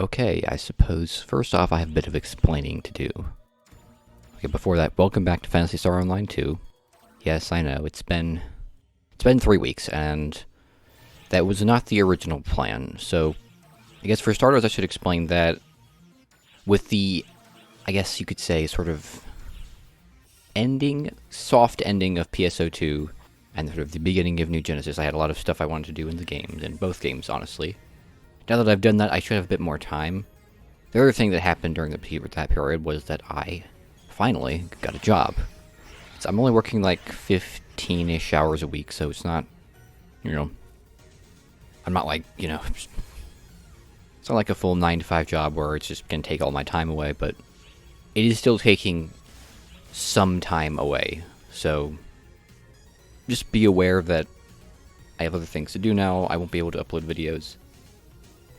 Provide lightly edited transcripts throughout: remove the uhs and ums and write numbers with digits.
Okay, I suppose first off I have a bit of explaining to do. Okay, before that, welcome back to Phantasy Star Online 2. Yes, I know, it's been 3 weeks, and that was not the original plan. So, I guess for starters I should explain that with the, I guess you could say, sort of soft ending of PSO2 and sort of the beginning of New Genesis, I had a lot of stuff I wanted to do in the games, in both games, honestly. Now that I've done that, I should have a bit more time. The other thing that happened during that period was that I finally got a job. So I'm only working like 15-ish hours a week, so it's not, I'm not like, it's not like a full 9-to-5 job where it's just going to take all my time away, but it is still taking some time away. So just be aware that I have other things to do now. I won't be able to upload videos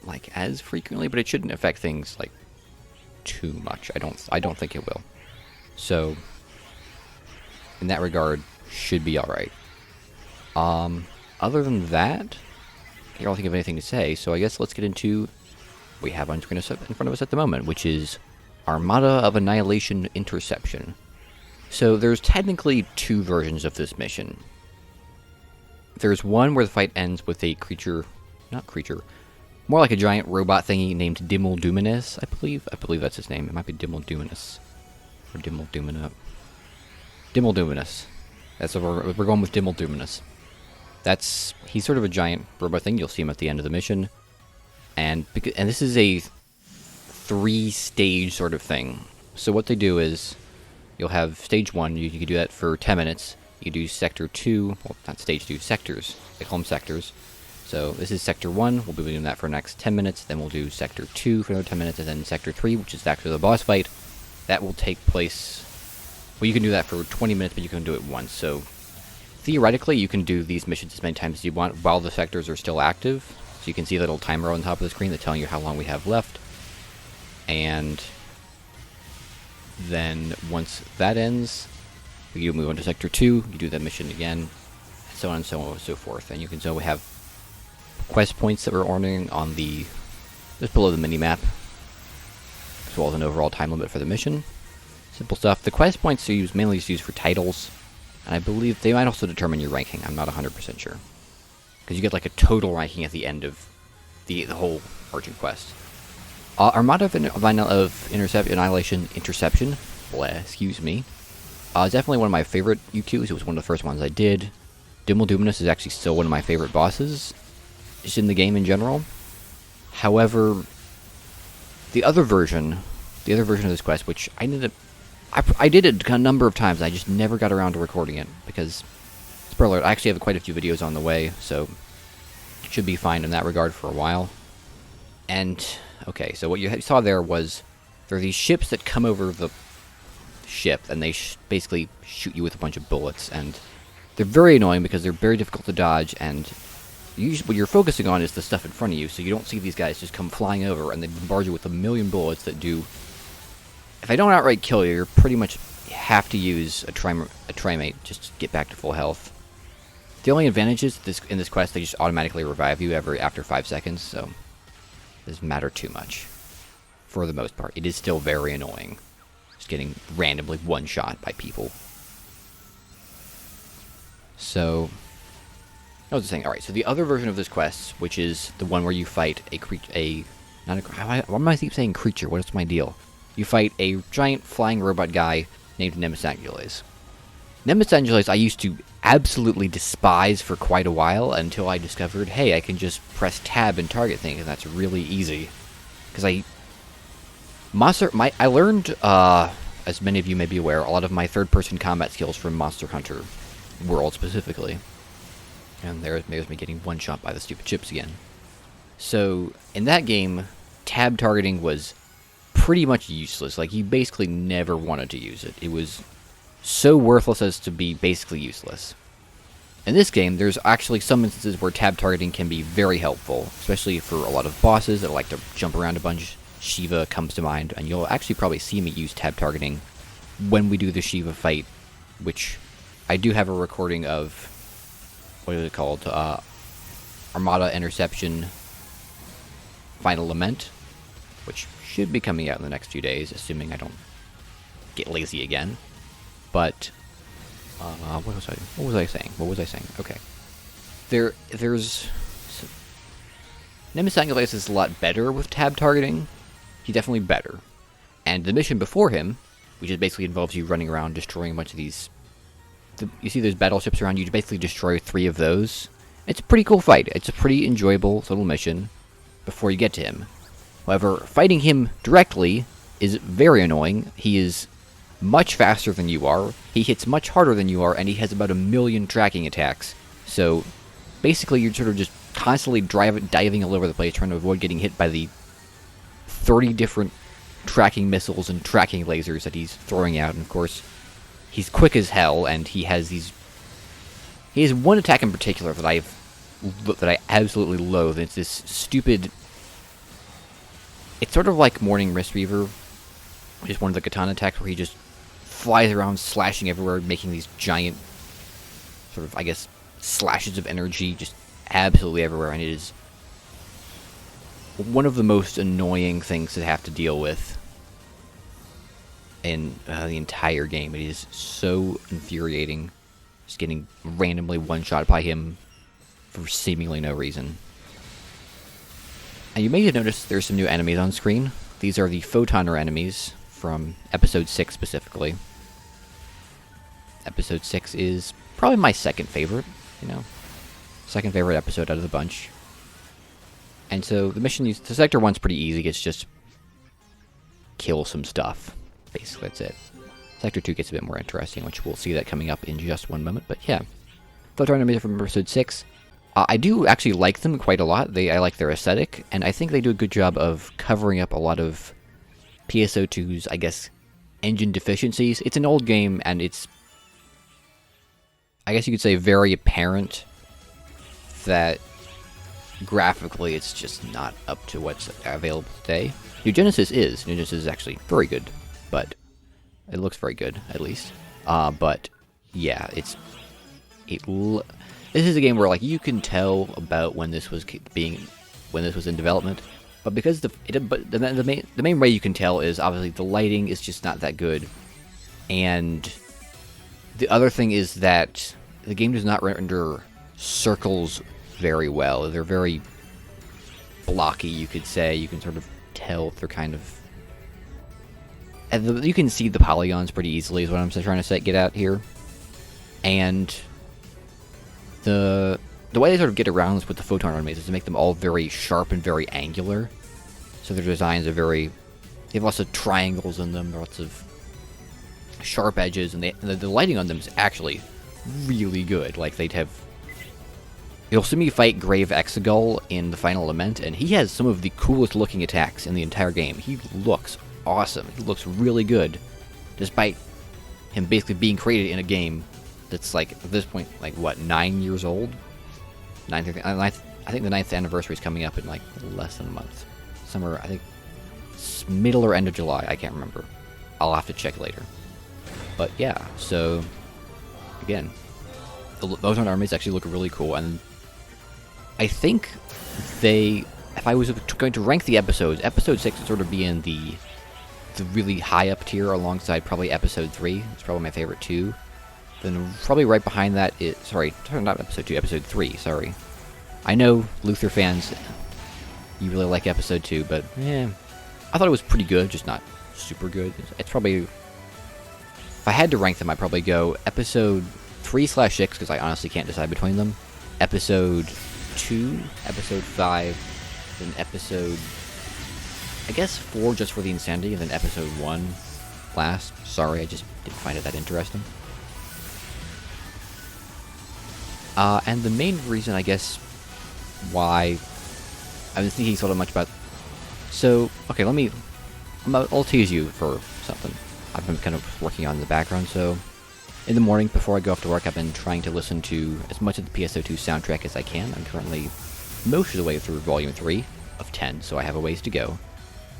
like as frequently, but it shouldn't affect things like too much. I don't think it will. So in that regard, should be alright. Other than that, I don't think of anything to say, so I guess let's get into what we have on screen in front of us at the moment, which is Armada of Annihilation Interception. So there's technically two versions of this mission. There's one where the fight ends with a more like a giant robot thingy named Dimmel Duminus, I believe. I believe that's his name. It might be Dimmel Duminus. Or Dimmel Dumina. Dimmel Duminus. That's what we're going with, Dimmel Duminus. He's sort of a giant robot thing. You'll see him at the end of the mission. And this is a 3-stage sort of thing. So what they do is, you'll have stage 1, you can do that for 10 minutes. You do sector 2, well, not stage 2, sectors. They call them sectors. So this is sector 1, we'll be doing that for the next 10 minutes, then we'll do sector 2 for another 10 minutes, and then sector 3, which is actually the boss fight. That will take place, well, you can do that for 20 minutes, but you can do it once. So theoretically, you can do these missions as many times as you want while the sectors are still active. So you can see a little timer on top of the screen that's telling you how long we have left. And then once that ends, you move on to sector 2, you do that mission again, and so on and so on and so forth. And you can, so we have quest points that we're earning on the, just below the mini-map, as well as an overall time limit for the mission. Simple stuff. The quest points are mainly used for titles, and I believe they might also determine your ranking. I'm not 100% sure. Because you get like a total ranking at the end of the whole urgent quest. Armada of Annihilation Interception, excuse me, is definitely one of my favorite UQs. It was one of the first ones I did. Dimmel Duminus is actually still one of my favorite bosses, just in the game in general. However, the other version of this quest, which I did it a number of times, I just never got around to recording it, because, spoiler alert, I actually have quite a few videos on the way, so it should be fine in that regard for a while. And, okay, so what you saw there was, there are these ships that come over the ship, and they basically shoot you with a bunch of bullets, and they're very annoying because they're very difficult to dodge, and usually what you're focusing on is the stuff in front of you, so you don't see these guys just come flying over and they bombard you with a million bullets that do, if I don't outright kill you, you pretty much have to use a trimate just to get back to full health. The only advantage is in this quest, they just automatically revive you after 5 seconds, so it doesn't matter too much. For the most part, it is still very annoying, just getting randomly one-shot by people. So, I was just saying, alright, so the other version of this quest, which is the one where you fight why am I keep saying creature? What is my deal? You fight a giant flying robot guy named Nemesis Angeles. Nemesis Angeles I used to absolutely despise for quite a while until I discovered, hey, I can just press tab and target things, and that's really easy. Because I learned, as many of you may be aware, a lot of my third-person combat skills from Monster Hunter World specifically. And there's me getting one-shot by the stupid chips again. So, in that game, tab targeting was pretty much useless. Like, you basically never wanted to use it. It was so worthless as to be basically useless. In this game, there's actually some instances where tab targeting can be very helpful, especially for a lot of bosses that like to jump around a bunch. Shiva comes to mind, and you'll actually probably see me use tab targeting when we do the Shiva fight, which I do have a recording of, what is it called, Armada Interception Final Lament. which should be coming out in the next few days, assuming I don't get lazy again. But what was I saying? Okay, there's Nemesis Angulatus is a lot better with tab targeting. He's definitely better. And the mission before him, which is basically involves you running around destroying a bunch of these. You see those battleships around you, basically destroy 3 of those. It's a pretty cool fight. It's a pretty enjoyable little mission before you get to him. However, fighting him directly is very annoying. He is much faster than you are, he hits much harder than you are, and he has about 1,000,000 tracking attacks. So, basically you're sort of just constantly diving all over the place, trying to avoid getting hit by the 30 different tracking missiles and tracking lasers that he's throwing out. And of course, he's quick as hell, and he has one attack in particular that I absolutely loathe. It's this stupid. It's sort of like Morning Mistweaver, which is one of the katana attacks where he just flies around slashing everywhere, making these giant sort of, I guess, slashes of energy just absolutely everywhere, and it is one of the most annoying things to have to deal with in the entire game. It is so infuriating, just getting randomly one-shot by him for seemingly no reason. And you may have noticed there's some new enemies on screen. These are the Photoner Enemies from Episode 6 specifically. Episode 6 is probably my second favorite, second favorite episode out of the bunch. And so the mission, the Sector 1's pretty easy. It's just kill some stuff. Basically, that's it. Sector 2 gets a bit more interesting, which we'll see that coming up in just one moment. But yeah, Photoner Enemies from Episode 6. I do actually like them quite a lot. I like their aesthetic, and I think they do a good job of covering up a lot of PSO2's, I guess, engine deficiencies. It's an old game, and it's, I guess you could say, very apparent that graphically it's just not up to what's available today. New Genesis is actually very good, but it looks very good, at least. But yeah, this is a game where, like, you can tell about when this was in development, but because the main way you can tell is obviously the lighting is just not that good, and the other thing is that the game does not render circles very well. They're very blocky, you could say. You can sort of tell if they're kind of. You can see the polygons pretty easily, is what I'm trying to get at here, and the way they sort of get around this with the Photoner Enemies is to make them all very sharp and very angular. So their designs are they have lots of triangles in them, lots of sharp edges, and the lighting on them is actually really good. Like, you'll see me fight Grave Exegol in the final Lament, and he has some of the coolest looking attacks in the entire game. He looks awesome. He looks really good, despite him basically being created in a game that's, like, at this point, like, what, 9 years old? I think the 9th anniversary is coming up in, like, less than a month. Somewhere, I think, middle or end of July, I can't remember. I'll have to check later. But yeah, so, again, those armies actually look really cool, and I think if I was going to rank the episodes, Episode 6 would sort of be in the really high up tier alongside probably Episode 3. It's probably my favorite too. Then probably right behind that is, sorry, not Episode 2, Episode 3, sorry. I know, Luther fans, you really like Episode 2, but I thought it was pretty good, just not super good. It's probably, if I had to rank them, I'd probably go Episode 3/6, because I honestly can't decide between them. Episode 2, Episode 5, then Episode, I guess 4 just for the insanity, and then Episode 1 last. Sorry, I just didn't find it that interesting. And the main reason, I guess, why I've been thinking so much about. So, okay, I'll tease you for something I've been kind of working on in the background. So, in the morning before I go off to work, I've been trying to listen to as much of the PSO2 soundtrack as I can. I'm currently most of the way through Volume 3 of 10, so I have a ways to go.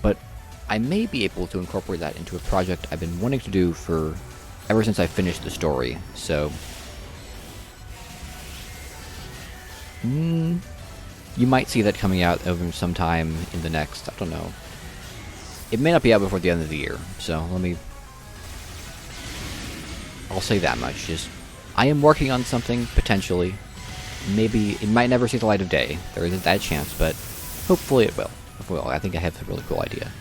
But I may be able to incorporate that into a project I've been wanting to do ever since I finished the story. So, you might see that coming out over sometime in the next, I don't know, It may not be out before the end of the year, so I'll say that much. Just, I am working on something, potentially. Maybe it might never see the light of day. There isn't that chance, but hopefully it will. I think I have a really cool idea.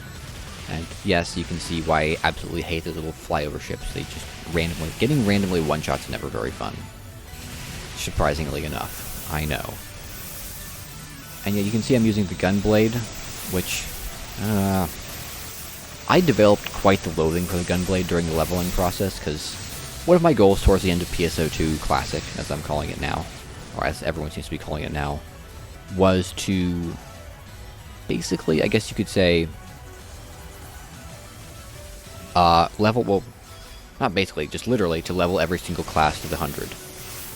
And yes, you can see why I absolutely hate the little flyover ships. They just getting randomly one-shots is never very fun. Surprisingly enough, I know. And yeah, you can see I'm using the Gunblade, which, I developed quite the loathing for the Gunblade during the leveling process, because one of my goals towards the end of PSO2 Classic, as I'm calling it now, or as everyone seems to be calling it now, was to basically, I guess you could say, well, not basically, just literally to level every single class to the 100,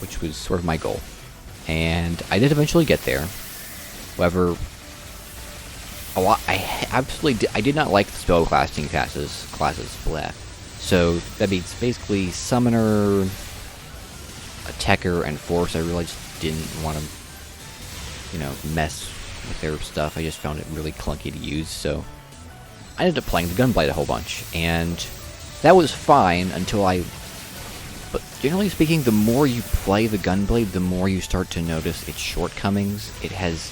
which was sort of my goal. And I did eventually get there. However, I did not like the spellcasting classes, blah. So that means basically Summoner, Attacker, and Force. I really just didn't want to, mess with their stuff. I just found it really clunky to use, so I ended up playing the Gunblade a whole bunch, and that was fine until but generally speaking, the more you play the Gunblade, the more you start to notice its shortcomings. It has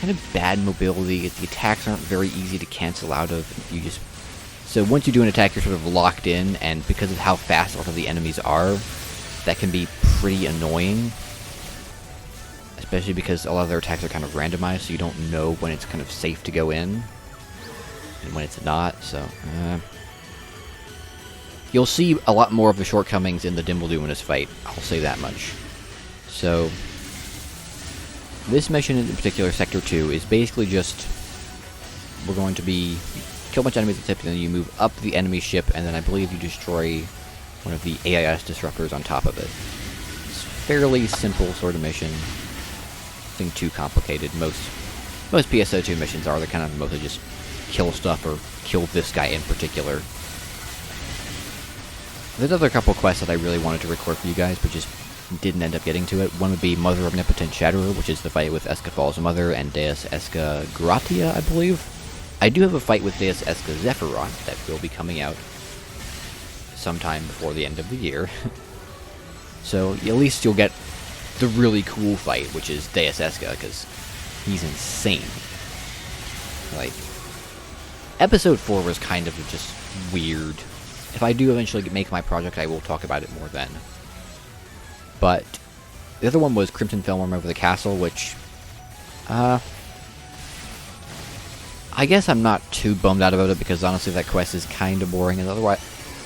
kind of bad mobility. The attacks aren't very easy to cancel out of. So once you do an attack, you're sort of locked in, and because of how fast a lot of the enemies are, that can be pretty annoying. Especially because a lot of their attacks are kind of randomized, so you don't know when it's kind of safe to go in and when it's not, so you'll see a lot more of the shortcomings in the Dimbledominus fight, I'll say that much. So this mission in particular, Sector 2, is basically just, we're going to be kill a bunch of enemies at the tip, and then you move up the enemy ship, and then I believe you destroy one of the AIS disruptors on top of it. It's fairly simple sort of mission. Nothing too complicated. Most PSO2 missions are. They're kind of mostly just kill stuff or kill this guy in particular. There's another couple quests that I really wanted to record for you guys, but just didn't end up getting to it. One would be Mother Omnipotent Shatterer, which is the fight with Escafal's mother and Deus Esca Gratia, I believe. I do have a fight with Deus Esca Zephyros that will be coming out sometime before the end of the year. So at least you'll get the really cool fight, which is Deus Esca, because he's insane. Like, Episode 4 was kind of just weird. If I do eventually make my project, I will talk about it more then. But the other one was Crimson Filmworm over the Castle, which, I guess I'm not too bummed out about it, because honestly that quest is kind of boring, and otherwise,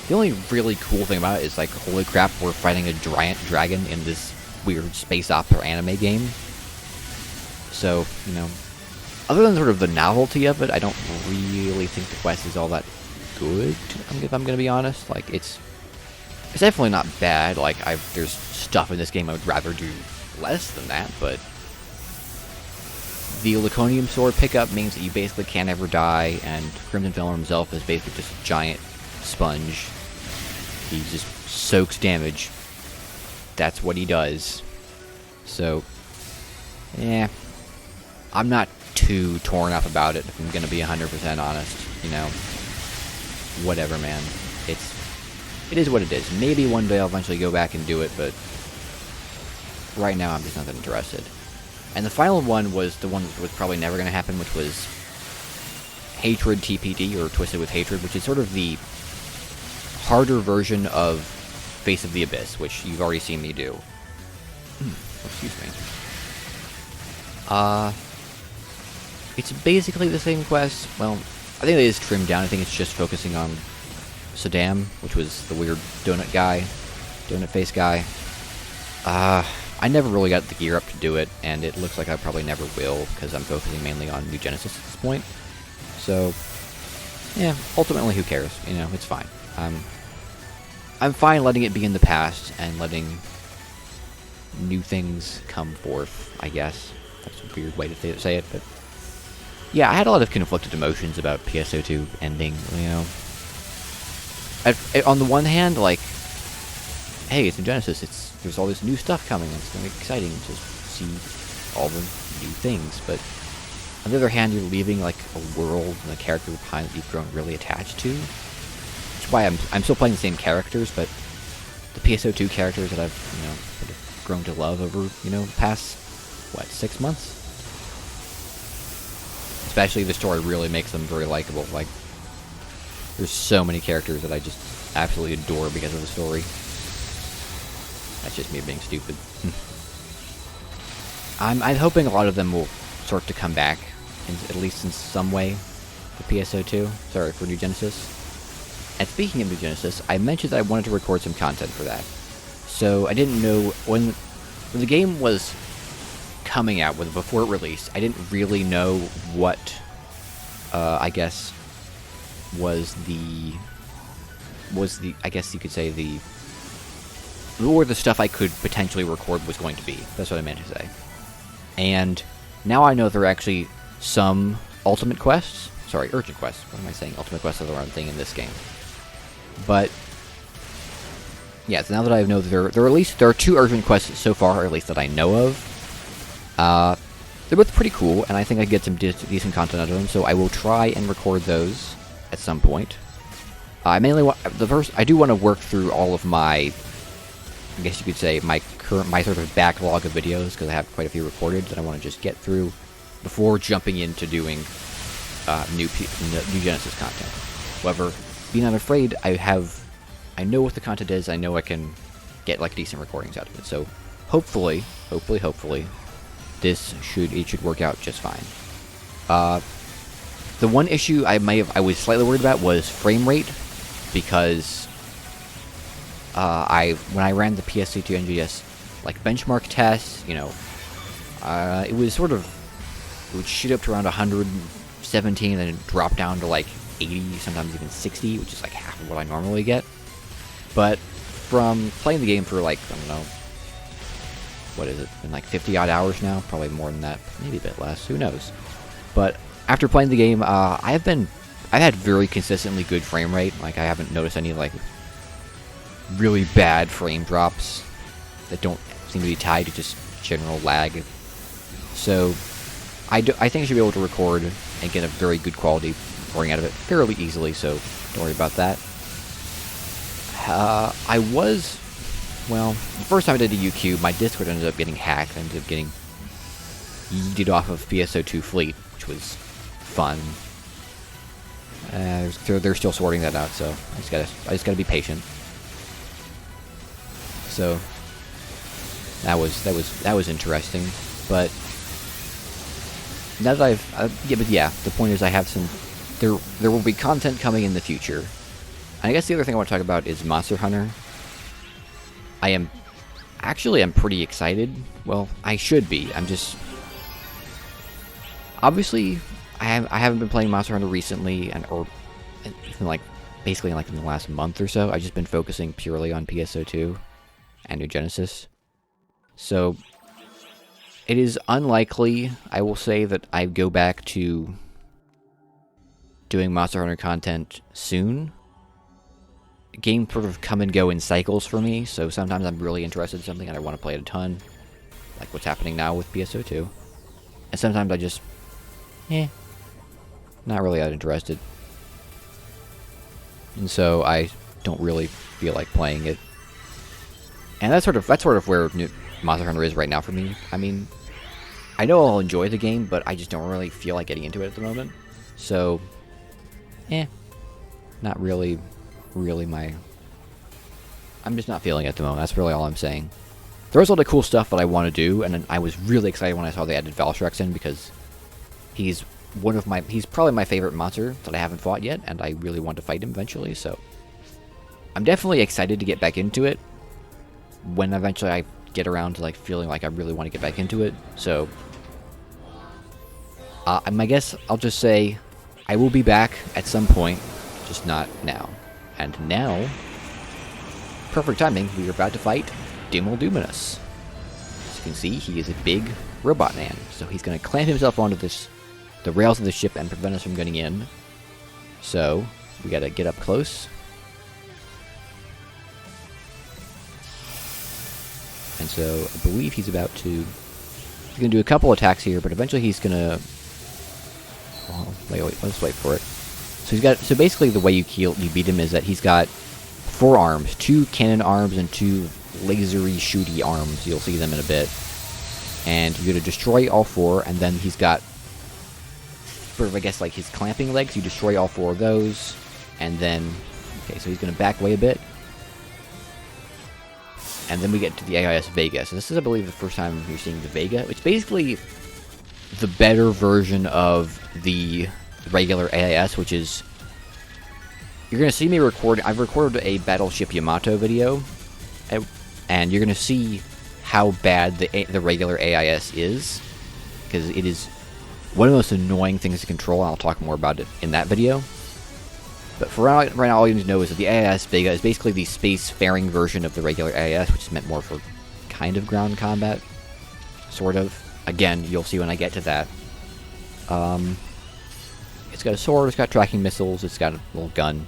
the only really cool thing about it is, like, holy crap, we're fighting a giant dragon in this weird space opera anime game. So, other than sort of the novelty of it, I don't really think the quest is all that good, if I'm gonna be honest. Like, it's definitely not bad. Like, there's stuff in this game I would rather do less than that, but the Laconium Sword pickup means that you basically can't ever die, and Crimson Filmworm himself is basically just a giant sponge. He just soaks damage. That's what he does. So, yeah, I'm not too torn up about it, if I'm gonna be 100% honest. Whatever, man. It is what it is. Maybe one day I'll eventually go back and do it, but right now I'm just not that interested. And the final one was the one that was probably never going to happen, which was Hatred TPD, or Twisted with Hatred, which is sort of the harder version of Face of the Abyss, which you've already seen me do. Excuse me. It's basically the same quest. Well, I think it is trimmed down. I think it's just focusing on Saddam, which was the weird donut face guy. I never really got the gear up to do it, and it looks like I probably never will, because I'm focusing mainly on New Genesis at this point. So, yeah, ultimately, who cares? It's fine. I'm fine letting it be in the past, and letting new things come forth, I guess. That's a weird way to say it, but yeah, I had a lot of conflicted emotions about PSO2 ending, on the one hand, like, hey, it's New Genesis, there's all this new stuff coming, it's going to be exciting to see all the new things, but On the other hand, you're leaving like a world and a character behind that you've grown really attached to. Which is why I'm still playing the same characters, but the PSO2 characters that I've, sort of grown to love over, the past, 6 months? Especially the story really makes them very likable. Like, there's so many characters that I just absolutely adore because of the story. That's just me being stupid. I'm hoping a lot of them will start to come back, at least in some way, for PSO2. Sorry, for New Genesis. And speaking of New Genesis, I mentioned that I wanted to record some content for that. So I didn't know when the game was coming out, before it released, I didn't really know what, I guess, was the, I guess you could say or the stuff I could potentially record was going to be. That's what I meant to say. And now I know there are actually some urgent quests. What am I saying? Ultimate quests are the wrong thing in this game. But yeah, so now that I know that there are 2 urgent quests so far, or at least that I know of. They're both pretty cool, and I think I can get some decent content out of them. So I will try and record those at some point. I mainly I do want to work through all of my, I guess you could say, my sort of backlog of videos, because I have quite a few recorded that I want to just get through before jumping into doing new Genesis content. However, be not afraid, I know what the content is, I know I can get like decent recordings out of it, so hopefully, it should work out just fine. The one issue I was slightly worried about was frame rate, because when I ran the PS2 NGS like benchmark tests, it would shoot up to around 117 and then drop down to like 80, sometimes even 60, which is like half of what I normally get. But from playing the game for like, I don't know, what is it, been like 50 odd hours now, probably more than that, maybe a bit less, who knows. But after playing the game, I've had very consistently good frame rate. Like, I haven't noticed any like really bad frame drops that don't seem to be tied to just general lag. So I think I should be able to record and get a very good quality recording out of it fairly easily, so don't worry about that. The first time I did a UQ, my Discord ended up getting hacked. I ended up getting yeeted off of PSO2 Fleet, which was fun. They're still sorting that out, so I just gotta be patient. So that was interesting, but now that the point is I have some. There will be content coming in the future. And I guess the other thing I want to talk about is Monster Hunter. I'm pretty excited. Well, I should be. Obviously, I haven't been playing Monster Hunter recently, or even like basically like in the last month or so. I've just been focusing purely on PSO2 and New Genesis. So it is unlikely, I will say, that I go back to doing Monster Hunter content soon. Games sort of come and go in cycles for me, so sometimes I'm really interested in something and I want to play it a ton, like what's happening now with PSO2. And sometimes I just, not really that interested. And so I don't really feel like playing it. And that's sort of where Monster Hunter is right now for me. I mean, I know I'll enjoy the game, but I just don't really feel like getting into it at the moment. So, not really my... I'm just not feeling it at the moment. That's really all I'm saying. There's a lot of cool stuff that I want to do, and I was really excited when I saw they added Valstrax in, because he's probably my favorite monster that I haven't fought yet, and I really want to fight him eventually, so I'm definitely excited to get back into it when eventually I get around to like feeling like I really want to get back into it. So I guess I'll just say I will be back at some point, just not now. And now, perfect timing, we are about to fight Doomulduminus. As you can see, he is a big robot man, so he's going to clamp himself onto the rails of the ship and prevent us from getting in. So we got to get up close. And so I believe he's going to do a couple attacks here, but eventually he's going to let's wait for it. So basically the way you beat him is that he's got 4 arms, 2 cannon arms and 2 lasery shooty arms. You'll see them in a bit. And you're going to destroy all 4, and then he's got sort of, I guess, like his clamping legs. You destroy all 4 of those, and then, okay, so he's going to back away a bit. And then we get to the AIS Vega. So this is, I believe, the first time you're seeing the Vega. It's basically the better version of the regular AIS, which is... You're going to see me record... I've recorded a Battleship Yamato video, and you're going to see how bad the regular AIS is, because it is one of the most annoying things to control, and I'll talk more about it in that video. But for right now, all you need to know is that the AIS Vega is basically the space-faring version of the regular AIS, which is meant more for kind of ground combat, sort of. Again, you'll see when I get to that. It's got a sword, it's got tracking missiles, it's got a little gun.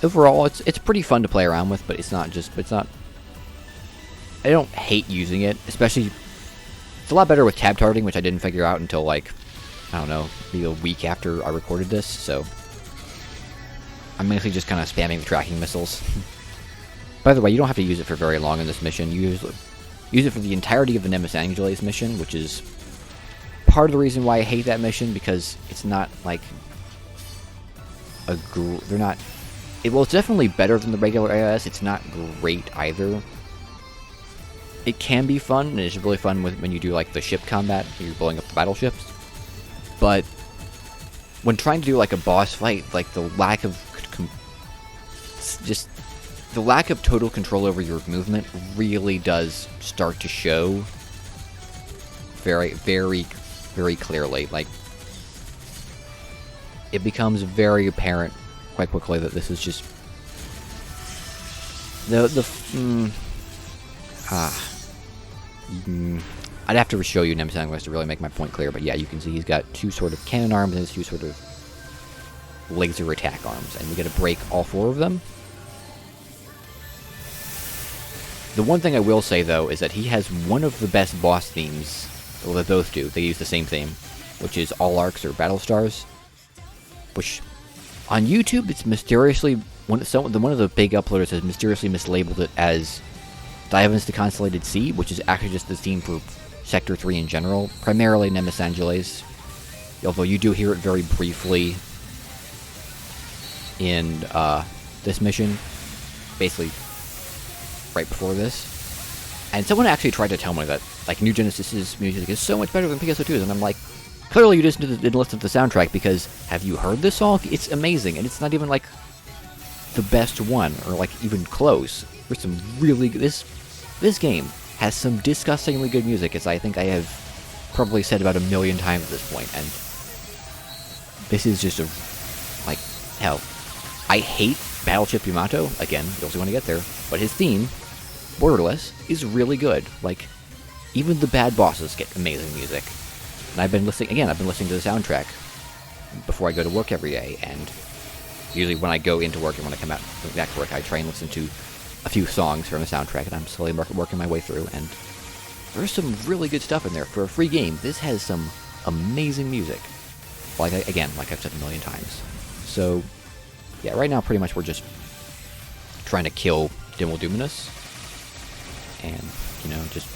Overall, it's pretty fun to play around with, but it's not. I don't hate using it, especially. It's a lot better with tab targeting, which I didn't figure out until, like, I don't know, maybe a week after I recorded this, so I'm basically just kind of spamming the tracking missiles. By the way, you don't have to use it for very long in this mission. You use it for the entirety of the Nemesis Angeles mission, which is part of the reason why I hate that mission, because it's not, like, they're not... well, it's definitely better than the regular AIS. It's not great either. It can be fun, and it's really fun when you do, like, the ship combat, you're blowing up the battleships. But when trying to do, like, a boss fight, like, the lack of total control over your movement really does start to show very, very, very clearly. Like, it becomes very apparent quite quickly that this is just I'd have to show you Nemesis Angeles to really make my point clear, but yeah, you can see he's got 2 sort of cannon arms and 2 sort of laser attack arms, and we get to break all 4 of them. The one thing I will say, though, is that he has one of the best boss themes. Well, they both do. They use the same theme, which is All Arcs or Battle Stars, which on YouTube it's mysteriously one of the big uploaders has mysteriously mislabeled it as Divers to Constellated Sea, which is actually just the theme for Sector 3 in general, primarily Nemesis Angeles, although you do hear it very briefly in this mission, basically right before this. And someone actually tried to tell me that, like, New Genesis's music is so much better than PSO2's, and I'm like, clearly you just didn't listen to the soundtrack, because have you heard this song? It's amazing, and it's not even, like, the best one, or, like, even close. There's some really good... This game has some disgustingly good music, as I think I have probably said about 1,000,000 times at this point, and this is just like, hell, I hate Battleship Yamato, again, you also want to get there, but his theme, Borderless, is really good. Like, even the bad bosses get amazing music. And I've been listening to the soundtrack before I go to work every day, and usually when I go into work and when I come back to work, I try and listen to a few songs from the soundtrack, and I'm slowly working my way through, and there's some really good stuff in there. For a free game, this has some amazing music. Like I've said 1,000,000 times. So, yeah, right now pretty much we're just trying to kill Dimmelduminus, and, you know, just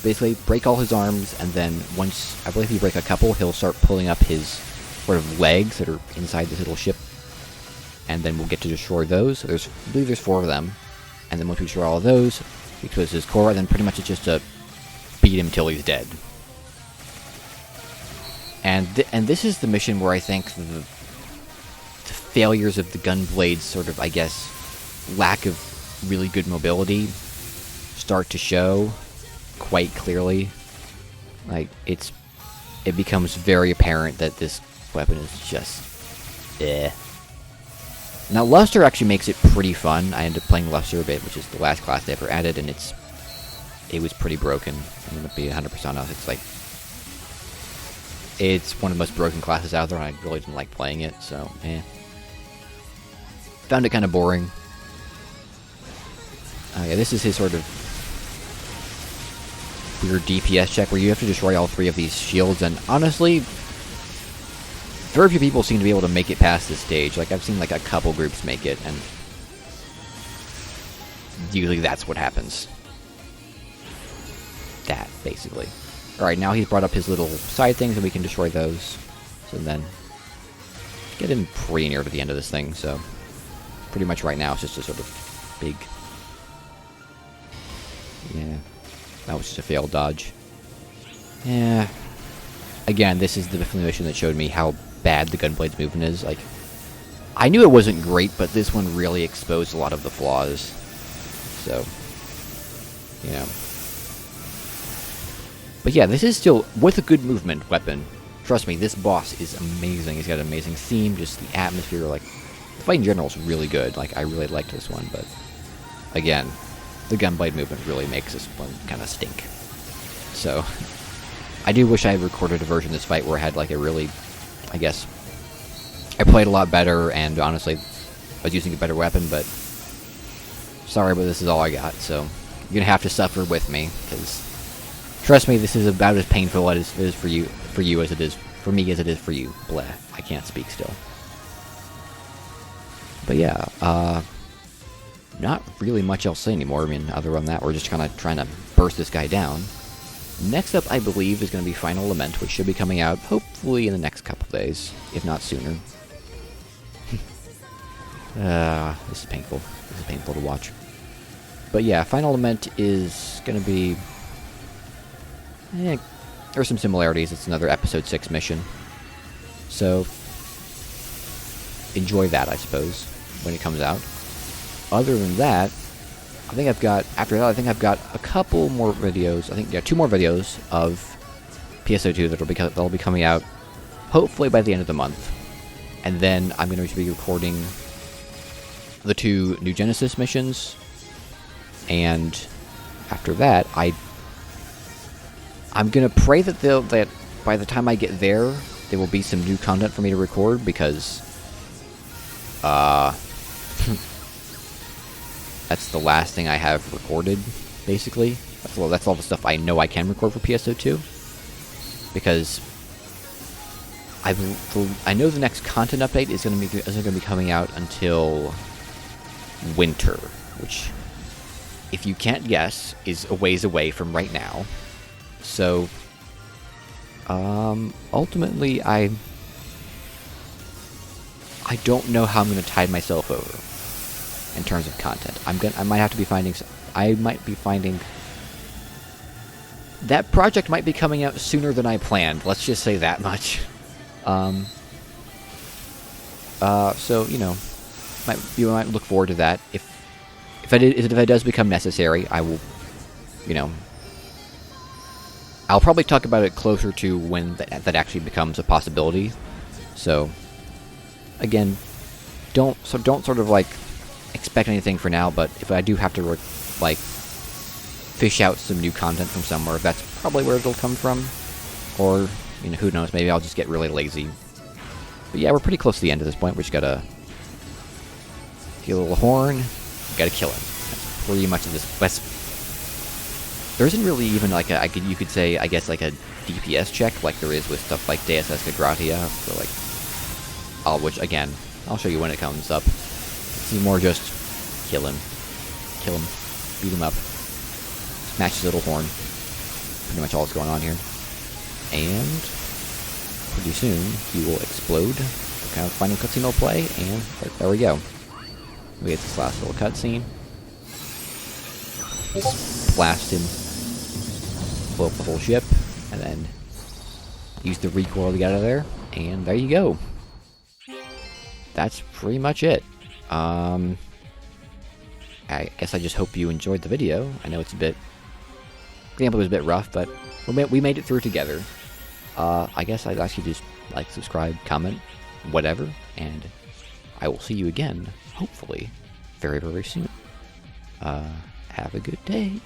basically break all his arms, and then once, I believe you break a couple, he'll start pulling up his sort of legs that are inside this little ship, and then we'll get to destroy those. I believe there's 4 of them. And then once we destroy all of those, we close his core, and then pretty much it's just to beat him till he's dead. And this is the mission where I think the failures of the Gunblade's sort of, I guess, lack of really good mobility start to show quite clearly. Like, it becomes very apparent that this weapon is just Now, Luster actually makes it pretty fun. I ended up playing Luster a bit, which is the last class they ever added, and it was pretty broken. I'm going to be 100% honest. It's one of the most broken classes out there, and I really didn't like playing it, so, Found it kind of boring. Yeah, this is his sort of weird DPS check, where you have to destroy all 3 of these shields, and honestly, very few people seem to be able to make it past this stage. Like, I've seen like a couple groups make it, and usually that's what happens. That, basically. Alright, now he's brought up his little side things, and we can destroy those. So then, get in pretty near to the end of this thing, so pretty much right now it's just a sort of big... Yeah, that was just a failed dodge. Yeah. Again, this is the mission that showed me how bad the Gunblade's movement is. Like, I knew it wasn't great, but this one really exposed a lot of the flaws. So, you know. But yeah, this is still, with a good movement weapon, trust me, this boss is amazing. He's got an amazing theme, just the atmosphere, like, the fight in general is really good. Like, I really liked this one, but, again, the Gunblade movement really makes this one kind of stink. So, I do wish I had recorded a version of this fight where I had, like, a really, I guess, I played a lot better, and honestly, I was using a better weapon, but sorry, but this is all I got, so you're gonna have to suffer with me, because trust me, this is about as painful as it is for you as it is for me as it is for you. Bleh, I can't speak still. But yeah, not really much else to say anymore. I mean, other than that, we're just kind of trying to burst this guy down. Next up, I believe, is going to be Final Lament, which should be coming out hopefully in the next couple days, if not sooner. This is painful. This is painful to watch. But yeah, Final Lament is going to be... there's some similarities. It's another Episode 6 mission. So, enjoy that, I suppose, when it comes out. Other than that, I think I've got, after that, I think I've got a couple more videos. I think, yeah, 2 more videos of PSO2 that'll be coming out hopefully by the end of the month. And then I'm going to be recording the 2 New Genesis missions. And after that, I'm going to pray that by the time I get there will be some new content for me to record, because that's the last thing I have recorded, basically. That's all the stuff I know I can record for PSO2. Because I know the next content update isn't going to be coming out until winter, which, if you can't guess, is a ways away from right now. So, ultimately, I don't know how I'm going to tide myself over in terms of content. I might be finding that project might be coming out sooner than I planned. Let's just say that much. So, you know, you might look forward to that. If it does become necessary, I will, you know, I'll probably talk about it closer to when that actually becomes a possibility. So, again, don't sort of like expect anything for now. But if I do have to like fish out some new content from somewhere, that's probably where it'll come from. Or, you know, who knows? Maybe I'll just get really lazy. But yeah, we're pretty close to the end at this point. We just gotta get a little horn. Gotta kill him. That's pretty much of this. There isn't really even like you could say, I guess, like a DPS check like there is with stuff like Deus Ex Gratia, or like, which again, I'll show you when it comes up. This is more just kill him, beat him up, smash his little horn. Pretty much all that's going on here. And pretty soon he will explode. The kind of final cutscene will play, and there we go. We get this last little cutscene. Just blast him, blow up the whole ship, and then use the recoil to get out of there, and there you go. That's pretty much it. I guess I just hope you enjoyed the video. I know it's a bit... the gameplay was a bit rough, but we made it through together. I guess I'd ask you to just like, subscribe, comment, whatever, and I will see you again, hopefully, very, very soon. Have a good day.